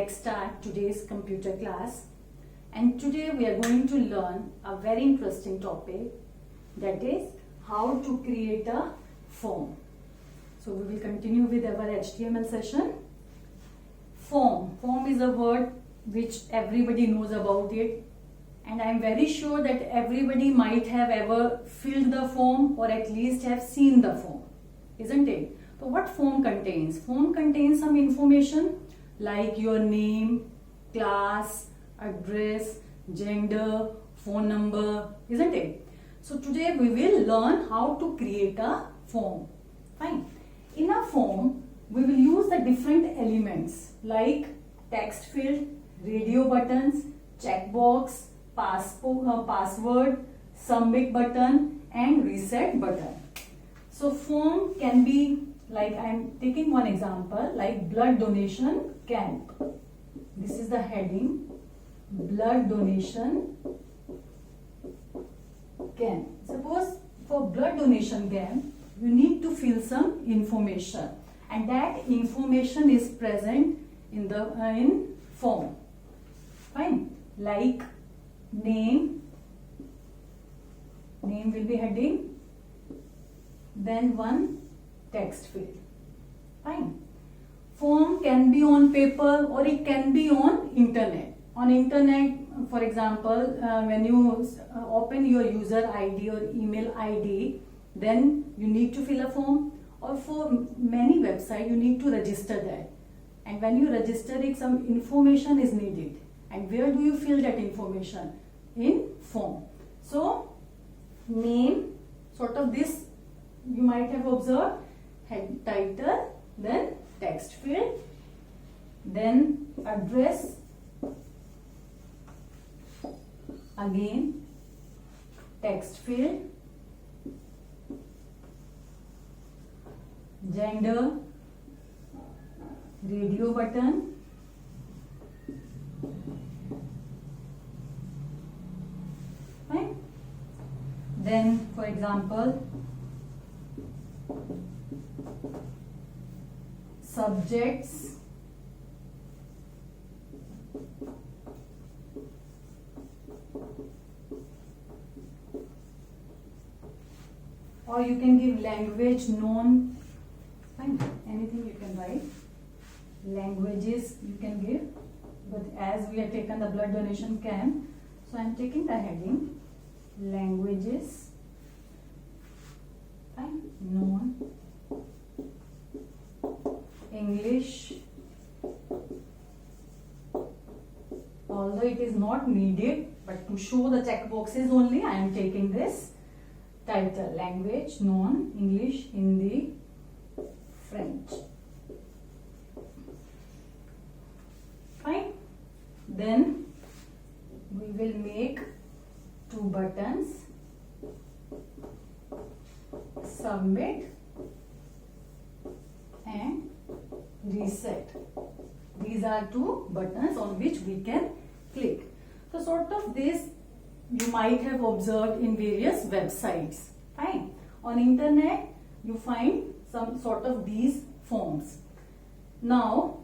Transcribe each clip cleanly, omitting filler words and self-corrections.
Let's start today's computer class. And today we are going to learn a very interesting topic, that is how to create a form. So we will continue with our HTML session. Form is a word which everybody knows about it, and I am very sure that everybody might have ever filled the form or at least have seen the form, isn't it? So what form contains? Form contains some information like your name, class, address, gender, phone number, isn't it? So today we will learn how to create a form. Fine. In a form, we will use the different elements like text field, radio buttons, checkbox, password, submit button and reset button. So form can be like, I am taking one example like blood donation camp. This is the heading, blood donation camp. Suppose for blood donation camp, you need to fill some information, and that information is present in the in form. Fine. Like name will be heading, then one text field. Fine. Form can be on paper or it can be on internet. On internet, for example, when you open your user ID or email ID, then you need to fill a form, or for many websites you need to register that, and when you register it, some information is needed, and where do you fill that information? In form. So name, sort of this you might have observed, head, title, then text field, then address, again text field, gender, radio button, right? Then for example, subjects, or you can give language known. Fine, anything you can write. Languages you can give, but as we have taken the blood donation camp, so I am taking the heading languages. Fine, known. English, although it is not needed, but to show the checkboxes only, I am taking this title, language known, English, Hindi, French. Fine. Then we will make two buttons, submit and reset. These are two buttons on which we can click. So sort of this you might have observed in various websites. Fine. On internet you find some sort of these forms. Now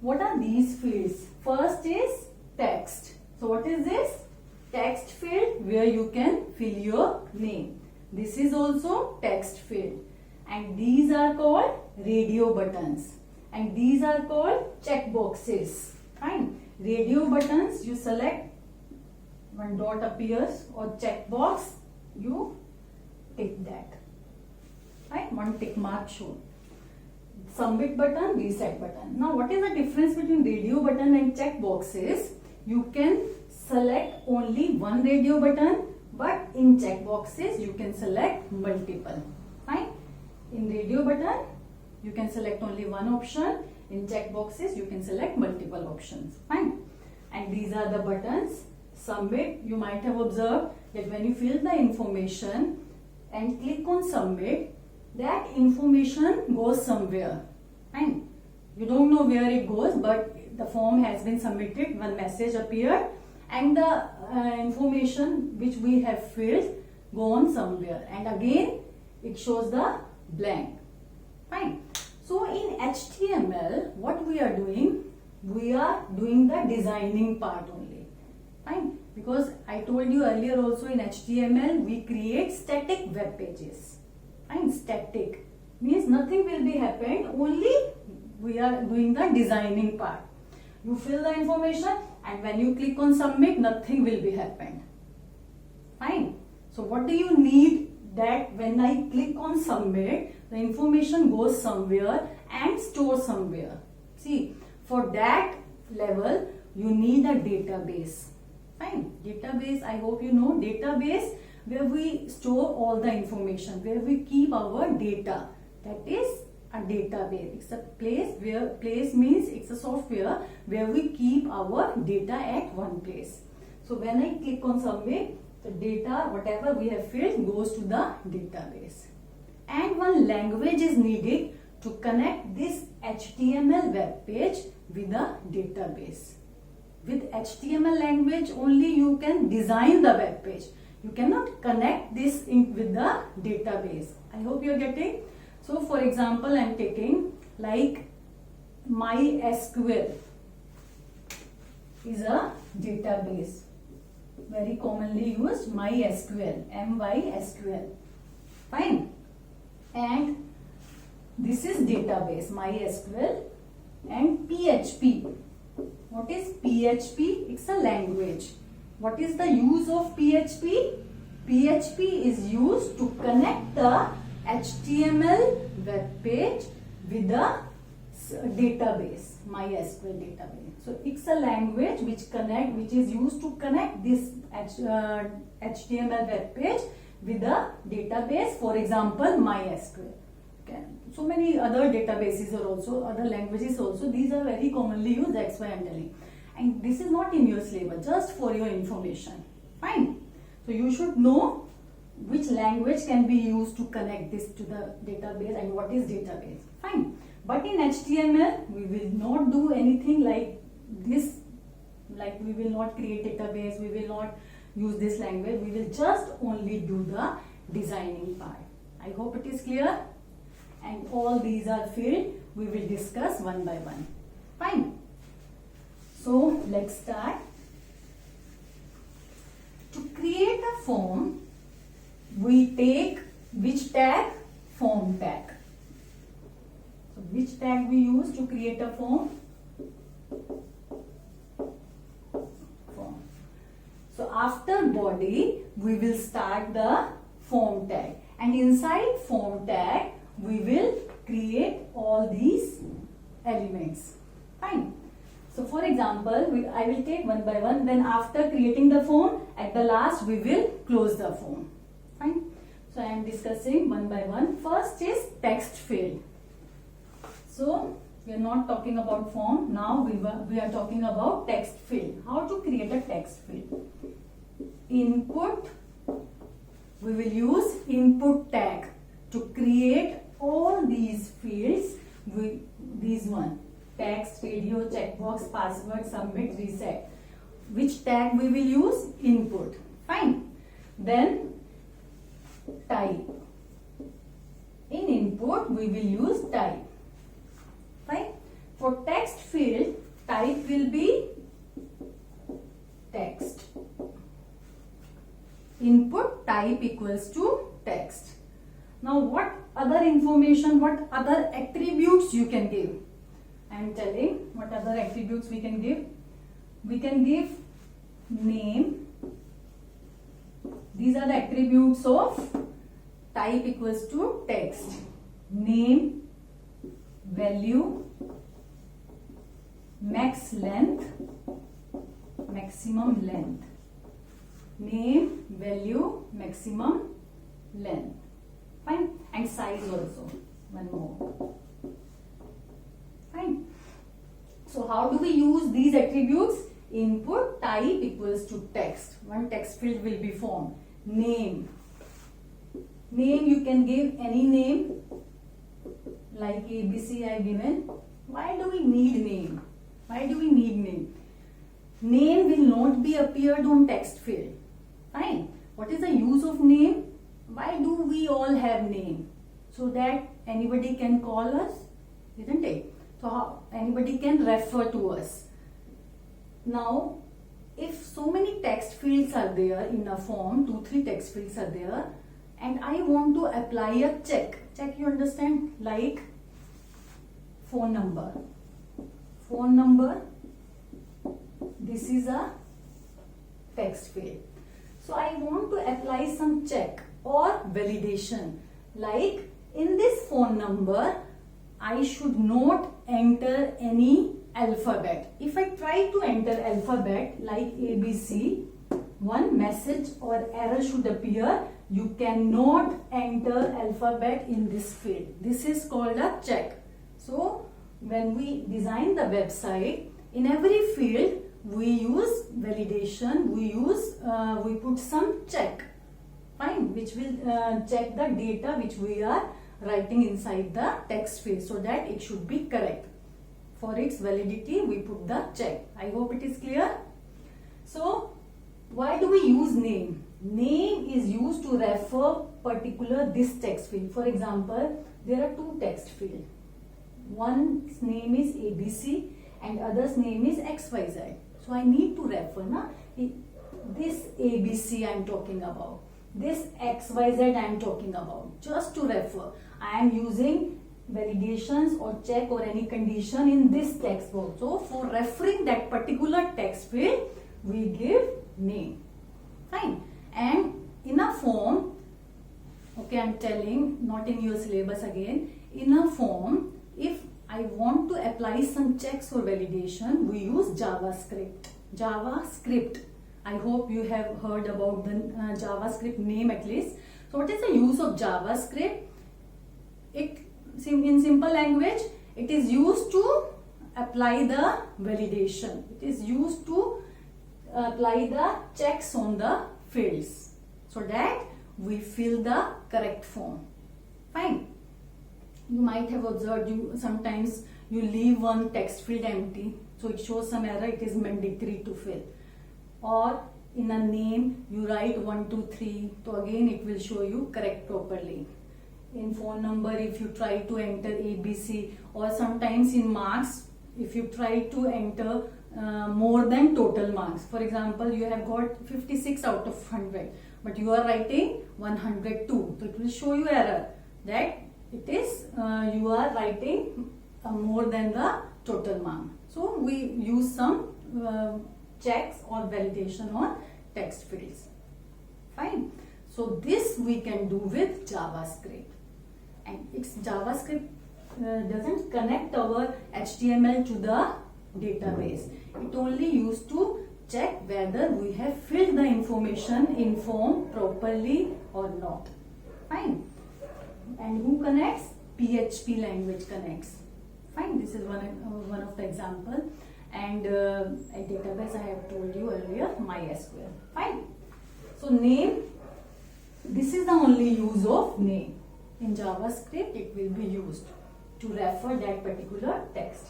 what are these fields? First is text. So what is this? Text field where you can fill your name. This is also text field, and these are called radio buttons, and these are called checkboxes. Fine. Radio buttons, you select, one dot appears, or checkbox, you tick that. Right? One tick mark shown. Submit button, reset button. Now what is the difference between radio button and checkboxes? You can select only one radio button, but in checkboxes you can select multiple. Fine. In radio button you can select only one option. In checkboxes you can select multiple options. Fine. And these are the buttons. Submit, you might have observed that when you fill the information and click on submit, that information goes somewhere. Fine. You don't know where it goes, but the form has been submitted, one message appeared, and the information which we have filled go on somewhere, and again it shows the blank. Fine. So in HTML, what we are doing, we are doing the designing part only. Fine. Because I told you earlier also in HTML we create static web pages. Fine. Static means nothing will be happened, only we are doing the designing part. You fill the information and when you click on submit, nothing will be happened. Fine. So what do you need? That when I click on submit, the information goes somewhere and stored somewhere. See, for that level you need a database. Fine. Database, I hope you know database, where we store all the information, where we keep our data. That is a database. It's a place means it's a software where we keep our data at one place. So when I click on submit, the data, whatever we have filled, goes to the database. And one language is needed to connect this HTML web page with the database. With HTML language only you can design the web page. You cannot connect this with the database. I hope you are getting. So for example, I am taking like MySQL is a database. Very commonly used MySQL, MySQL. Fine. And this is database, MySQL. And PHP. What is PHP? It's a language. What is the use of PHP? PHP is used to connect the HTML web page with the database, MySQL database. So it's a language which is used to connect this HTML web page with the database. For example, MySQL. Okay. So many other databases are also, other languages also. These are very commonly used. That's why I'm telling. And this is not in your syllabus, just for your information. Fine. So you should know which language can be used to connect this to the database and what is database. Fine. But in HTML, we will not do anything like this. Like we will not create database, we will not use this language. We will just only do the designing part. I hope it is clear. And all these are filled. We will discuss one by one. Fine. So let's start. To create a form, we take which tag? Form tag. So which tag we use to create a form? Form. So after body, we will start the form tag. And inside form tag, we will create all these elements. Fine. So for example, I will take one by one. Then after creating the form, at the last we will close the form. Fine. So I am discussing one by one. First is text field. So we are not talking about form. Now we are talking about text field. How to create a text field? Input. We will use input tag to create all these fields. These one. Text, video, checkbox, password, submit, reset. Which tag we will use? Input. Fine. Then type. In input we will use type. Fine. For text field, type will be text. Input type equals to text. Now what other information, what other attributes you can give? I am telling what other attributes we can give. We can give name. These are the attributes of type equals to text. Name, value, max length, maximum length. Name, value, maximum length. Fine. And size also. One more. Fine. So how do we use these attributes? Input type equals to text. One text field will be formed. Name. Name you can give any name. Like ABC I have given. Why do we need name? Why do we need name? Name will not be appeared on text field. Fine. What is the use of name? Why do we all have name? So that anybody can call us, isn't it? So anybody can refer to us. Now, if so many text fields are there in a form, 2-3 text fields are there, and I want to apply a check. Check, you understand? Like phone number. Phone number, this is a text field. So I want to apply some check or validation. Like in this phone number, I should not enter any alphabet. If I try to enter alphabet like ABC, one message or error should appear. You cannot enter alphabet in this field. This is called a check. So when we design the website, in every field we use validation, we put some check, fine, which will check the data which we are writing inside the text field so that it should be correct. For its validity, we put the check. I hope it is clear. So why do we use name? Name is used to refer particular this text field. For example, there are 2 text fields. One's name is ABC and other's name is XYZ. So I need to refer this ABC I am talking about, this XYZ I am talking about, just to refer. I am using validations or check or any condition in this text box. So for referring that particular text field, we give name. Fine. And in a form, okay, I am telling, not in your syllabus again, in a form, if I want to apply some checks or validation, we use JavaScript. JavaScript. I hope you have heard about the JavaScript name at least. So what is the use of JavaScript? In simple language, it is used to apply the validation. It is used to apply the checks on the fields so that we fill the correct form. Fine. You might have observed sometimes you leave one text field empty, so it shows some error, it is mandatory to fill. Or in a name you write 1, 2, 3, so again it will show you correct properly. In phone number, if you try to enter ABC, or sometimes in marks, if you try to enter more than total marks. For example, you have got 56 out of 100, but you are writing 102. So it will show you error that it is you are writing more than the total mark. So we use some checks or validation on text fields. Fine. So this we can do with JavaScript. And it's JavaScript doesn't connect our HTML to the database. It only used to check whether we have filled the information in form properly or not. Fine. And who connects? PHP language connects. Fine. This is one of the example. And a database I have told you earlier, MySQL. Fine. So name. This is the only use of name. In JavaScript, it will be used to refer that particular text.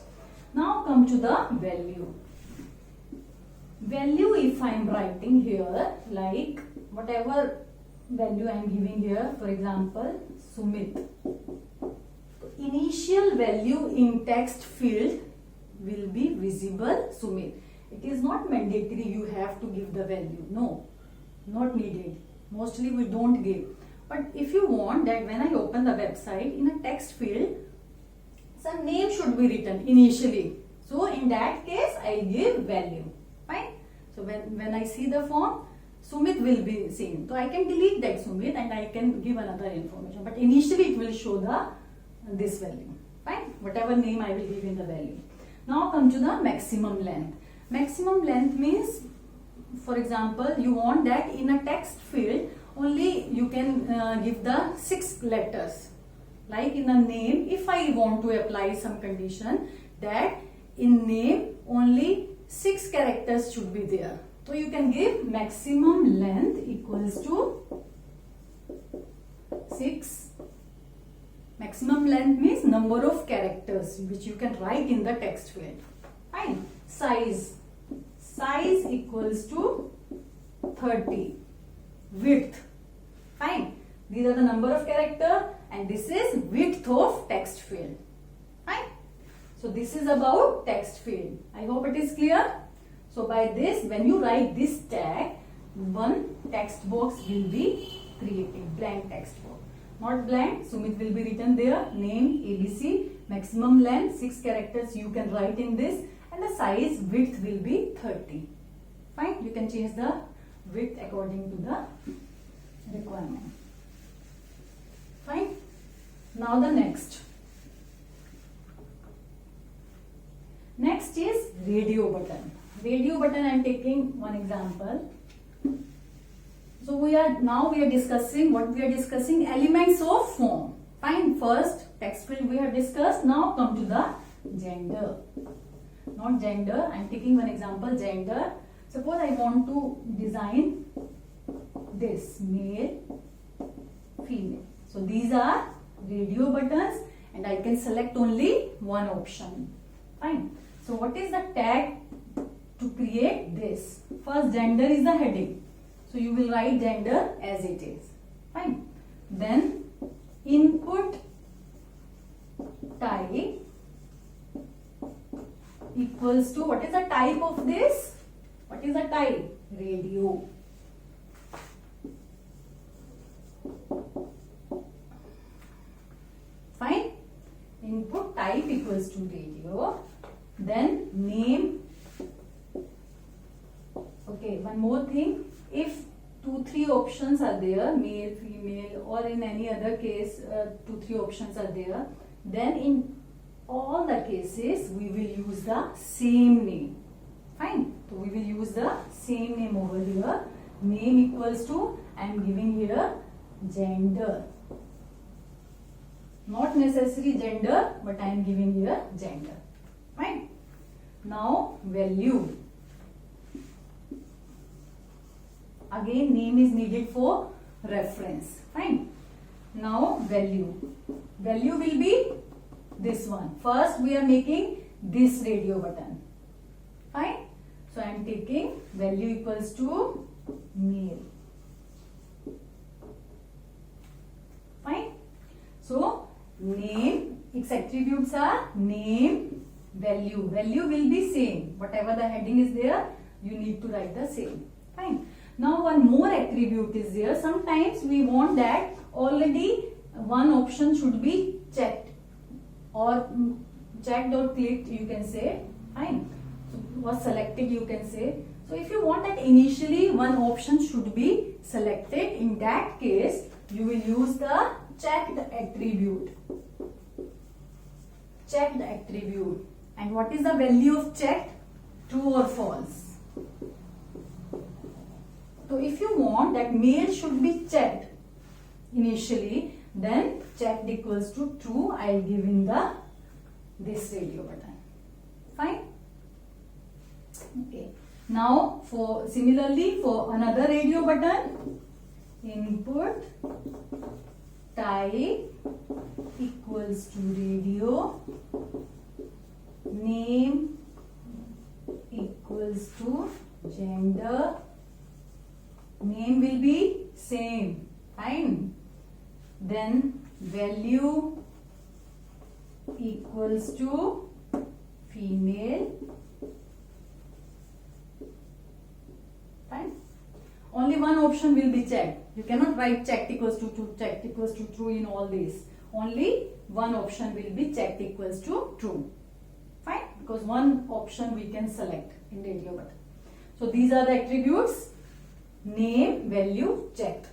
Now come to the value. Value, if I am writing here, like whatever value I am giving here, for example, Sumit. Initial value in text field will be visible Sumit. It is not mandatory you have to give the value. No, not needed. Mostly we don't give. But if you want that when I open the website, in a text field, some name should be written initially. So in that case, I give value. Fine. So when I see the form, Sumit will be seen. So I can delete that Sumit and I can give another information. But initially it will show this value. Fine. Whatever name I will give in the value. Now come to the maximum length. Maximum length means, for example, you want that in a text field, only you can give the 6 letters. Like in a name, if I want to apply some condition that in name only 6 characters should be there. So you can give maximum length equals to 6. Maximum length means number of characters which you can write in the text field. Fine. Size. Size equals to 30. Width. Fine. These are the number of character and this is width of text field. Fine. So this is about text field. I hope it is clear. So by this, when you write this tag, one text box will be created, blank text box. Not blank, Sumit will be written there, name, ABC, maximum length, 6 characters you can write in this, and the size width will be 30. Fine, you can change the width according to the requirement. Fine. Now the next. Next is radio button. Radio button, I am taking one example. So we are discussing what we are discussing, elements of form. Fine, first text field we have discussed. Now come to the gender. Not gender, I am taking one example, gender. Suppose I want to design this, male, female. So these are radio buttons and I can select only one option. Fine. So what is the tag to create this? First, gender is the heading. So you will write gender as it is. Fine. Then input type equals to, what is the type of this? What is the type? Radio. Fine. Input type equals to radio. Then name. Okay, one more thing. If 2-3 options are there, male, female, or in any other case 2-3 options are there, then in all the cases we will use the same name. Fine. So we will use the same name over here. Name equals to, I am giving here gender. Not necessary gender, but I am giving here gender. Fine. Now value. Again, name is needed for reference. Fine. Now value. Value will be this one. First we are making this radio button. Fine. So I am taking value equals to male. Fine. So name, its attributes are name, value. Value will be same. Whatever the heading is there, you need to write the same. Fine. Now one more attribute is there. Sometimes we want that already one option should be checked or checked or clicked, you can say. Fine. So was selected, you can say. So if you want that initially one option should be selected, in that case you will use the checked attribute. Checked attribute. And what is the value of checked? True or false? So if you want that male should be checked initially, then checked equals to true. I will give in this radio button. Fine. Okay. Now similarly for another radio button, input type equals to radio, name equals to gender. Name will be same. Fine. Then value equals to female. Fine. Only one option will be checked. You cannot write checked equals to true, checked equals to true in all these. Only one option will be checked equals to true. Fine. Because one option we can select in radio button. So these are the attributes. Name, value, checked.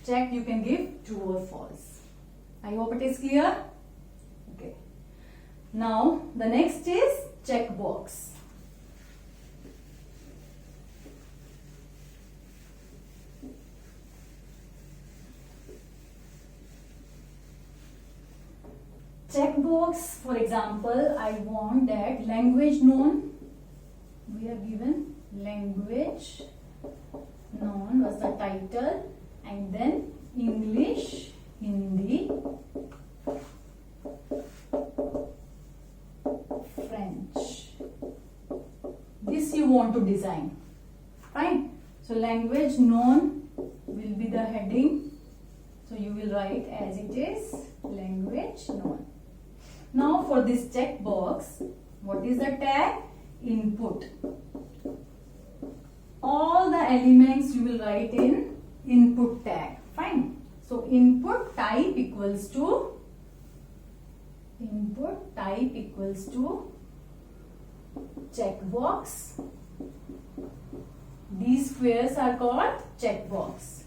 Checked you can give true or false. I hope it is clear. Okay. Now the next is checkbox. Checkbox, for example, I want that language known. We have given language known was the title, and then English, Hindi, French. This you want to design. Fine. So language known will be the heading. So you will write as it is, language known. Now for this checkbox, what is the tag? Input. All the elements you will write in input tag. Fine. So input type equals to checkbox. These squares are called checkbox,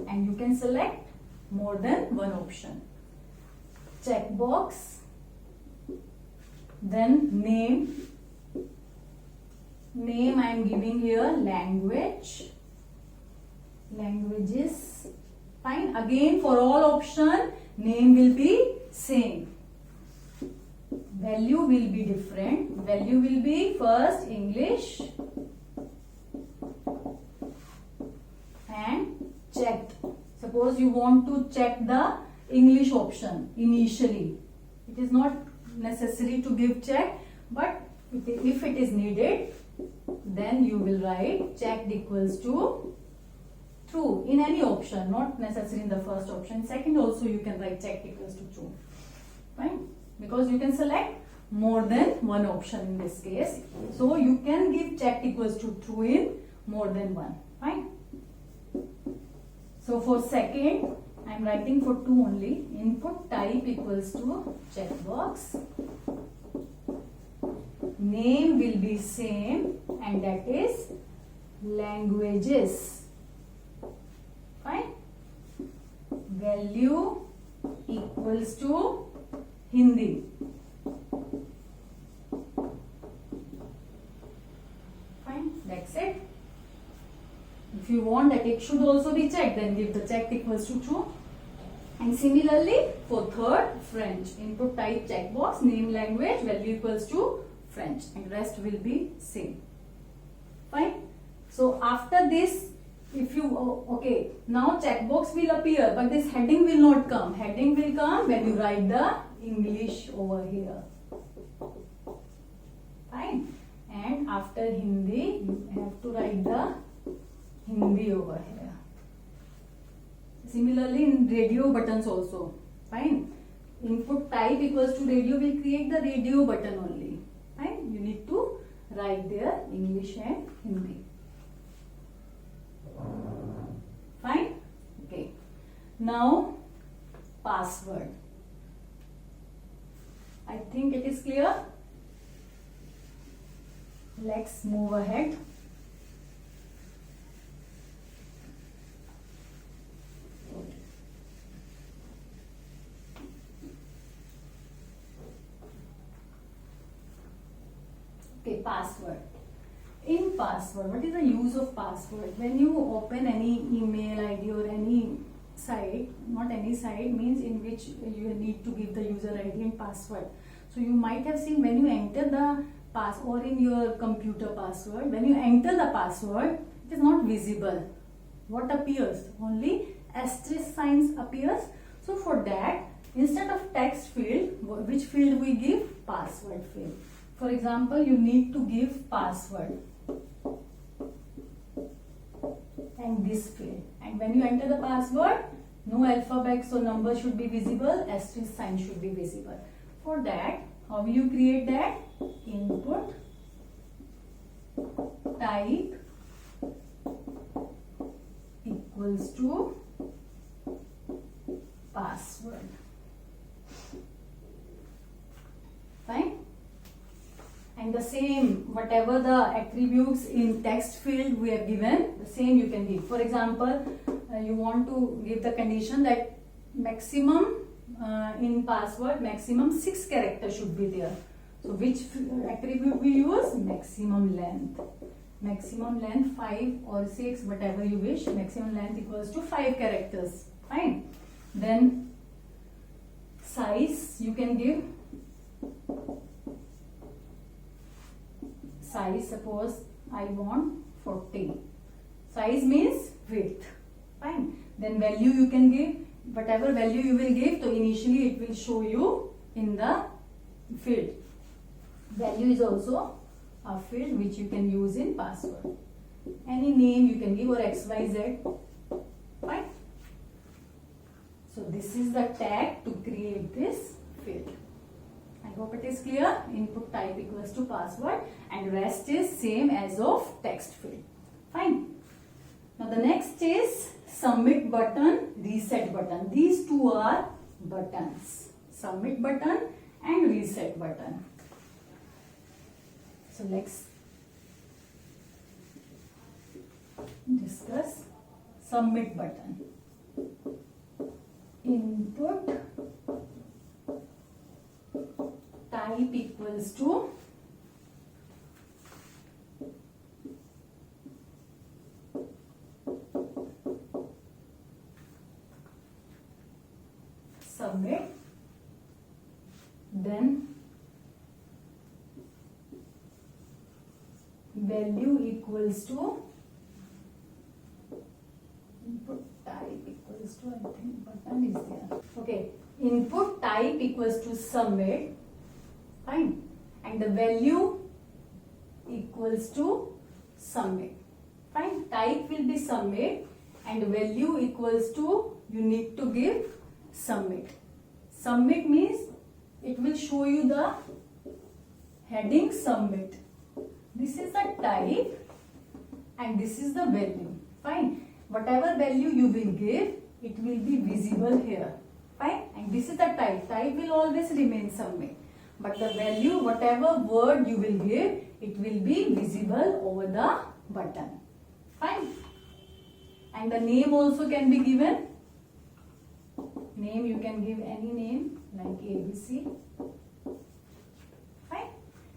and you can select more than one option. Checkbox, then name I am giving here languages. Fine. Again, for all option, name will be same. Value will be different. Value will be first English and checked. Suppose you want to check the English option initially. It is not necessary to give check, but if it is needed, then you will write checked equals to true in any option, not necessary in the first option. Second also you can write checked equals to true. Fine. Because you can select more than one option in this case. So you can give checked equals to true in more than one. Fine. So for second, I am writing for two only. Input type equals to checkbox. Name will be same, and that is languages. Fine. Value equals to Hindi. Fine. That's it. If you want that it should also be checked, then give the checked equals to true. And similarly for third, French. Input type checkbox, name language, value equals to French, and rest will be same. Fine. So after this, if you okay, now checkbox will appear, but this heading will not come. Heading will come when you write the English over here. Fine. And after Hindi, you have to write the Hindi over here. Similarly in radio buttons also. Fine. Input type equals to radio will create the radio button only. Fine. You need to write there English and Hindi. Fine. Okay. Now password. I think it is clear. Let's move ahead. Okay, password. In password, what is the use of password? When you open any email ID or any site, not any site, means in which you need to give the user ID and password. So you might have seen when you enter the or in your computer password, when you enter the password, it is not visible. What appears? Only asterisk signs appears. So for that, instead of text field, which field we give? Password field. For example, you need to give password and this field. And when you enter the password, no alphabets or numbers should be visible, asterisk sign should be visible. For that, how will you create that? Input type equals to password. Fine. And the same, whatever the attributes in text field we have given, the same you can give. For example, you want to give the condition that maximum in password, maximum 6 characters should be there. So which attribute we use? Maximum length. Maximum length 5 or 6, whatever you wish. Maximum length equals to 5 characters. Fine. Then size you can give. Size, suppose I want 40. Size means width. Fine. Then value you can give. Whatever value you will give, so initially it will show you in the field. Value is also a field which you can use in password. Any name you can give, or XYZ. Fine. So this is the tag to create this field. hope it is clear. Input type equals to password and rest is same as of text field. Fine. Now the next is submit button, reset button. These two are buttons. Submit button and reset button. So let's discuss submit button. Input type equals to submit, then value equals to input type equals to, I think button is there. Okay, input type equals to submit, fine, and the value equals to submit, fine. Type will be submit and value equals to, you need to give submit. Submit means it will show you the heading submit. This is the type and this is the value, fine. Whatever value you will give, it will be visible here, fine. And this is the type. Type will always remain submit, but the value, whatever word you will give, it will be visible over the button, fine. And the name also can be given. Name, you can give any name like ABC, fine.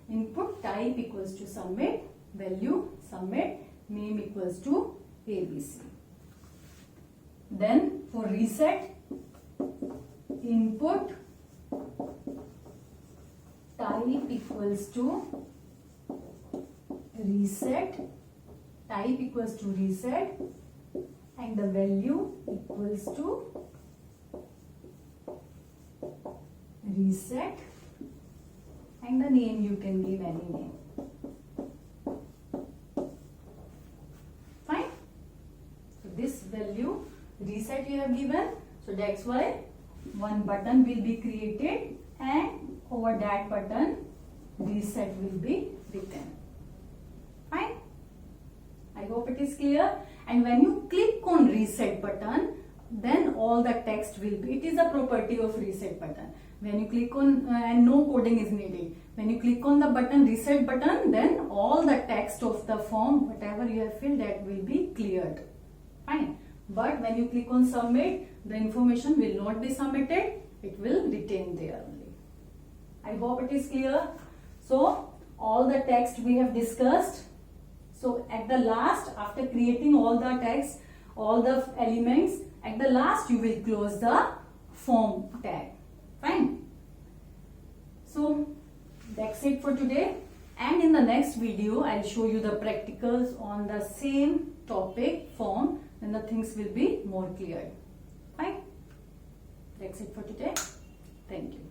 Input type equals to submit, value submit, name equals to ABC. Then for reset, input type equals to reset, type equals to reset, and the value equals to reset, and the name you can give any name, fine. So this value reset you have given, so that's why one button will be created and over that button reset will be written, fine. I hope it is clear. And when you click on reset button, then all the text will be, it is a property of reset button. When you click on and no coding is needed. When you click on the button reset button, then all the text of the form, whatever you have filled, that will be cleared, fine. But when you click on submit, the information will not be submitted, it will retain there only. I hope it is clear. So all the text we have discussed. So at the last, after creating all the text, all the elements, at the last you will close the form tag, fine. So that's it for today, and in the next video I'll show you the practicals on the same topic form, then the things will be more clear, fine. That's it for today. Thank you.